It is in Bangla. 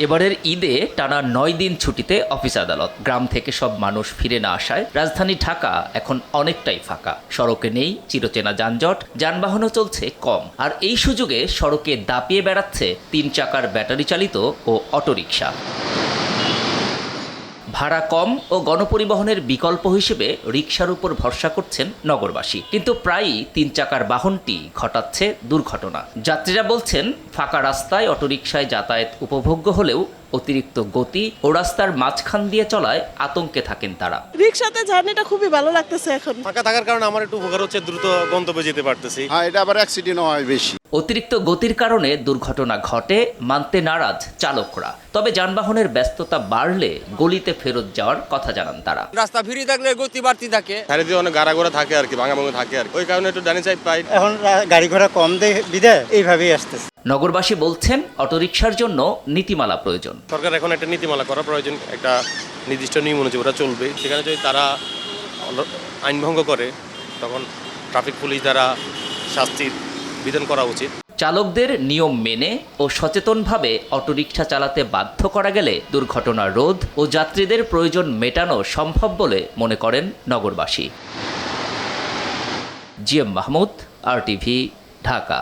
এবারের ঈদে টানা ৯ দিন ছুটিতে অফিস আদালত। গ্রাম থেকে সব মানুষ ফিরে না আসায় রাজধানী ঢাকা এখন অনেকটাই ফাঁকা। সড়কে নেই চিরচেনা যানজট, যানবাহনও চলছে কম। আর এই সুযোগে সড়কে দাপিয়ে বেড়াচ্ছে ৩ চাকার ব্যাটারি চালিত ও অটোরিকশা। ভাড়া কম ও গণপরিবহনের বিকল্প হিসেবে রিকশার উপর ভরসা করছেন নগরবাসী। কিন্তু প্রায়ই ৩ চাকার বাহনটি ঘটাচ্ছে দুর্ঘটনা। যাত্রীরা বলছেন, ফাঁকা রাস্তায় অটোরিকশায় যাতায়াত উপভোগ্য হলেও অতিরিক্ত গতি ও রাস্তার মাঝখান দিয়ে চলায় আতঙ্কে থাকেন তারা। রিকশাতে জার্নিটা খুবই ভালো লাগতেছে এখন। ফাঁকা থাকার কারণে আমার একটু উপকার হচ্ছে, দ্রুত গন্তব্যে যেতে পারতেছি। এটা আবার অ্যাক্সিডেন্ট হয় বেশি। অতিরিক্ত গতির কারণে দুর্ঘটনা ঘটে, মানতে নারাজ চালকরা। তবে যানবাহনের ব্যস্ততা বাড়লে গলিতে ফেরত যাওয়ার কথা জানান তারা। রাস্তা ফ্রি থাকলে গতি বাড়তি থাকে, চারিদিকে অনেক গাড়া থাকে আর কি, ভাঙাভাঙি থাকে আর কি, ওই কারণে একটু ডানি চাই পাই। এখন গাড়ি ঘোড়া কম বিধায় এইভাবেই আসতেছে। নগরবাসী বলছেন, অটোরিকশার জন্য নীতিমালা প্রয়োজন। সরকার এখন একটা নীতিমালা করা প্রয়োজন, একটা নির্দিষ্ট নিয়ম অনুযায়ী ওরা চলবে। সেখানে যদি তারা আইন ভঙ্গ করে তখন ট্রাফিক পুলিশ দ্বারা শাস্তির বিধান করা উচিত। চালকদের নিয়ম মেনে ও সচেতনভাবে অটোরিকশা চালাতে বাধ্য করা গেলে দুর্ঘটনা রোধ ও যাত্রীদের প্রয়োজন মেটানো সম্ভব বলে মনে করেন নগরবাসী। GM Mahmud, RTV, Dhaka.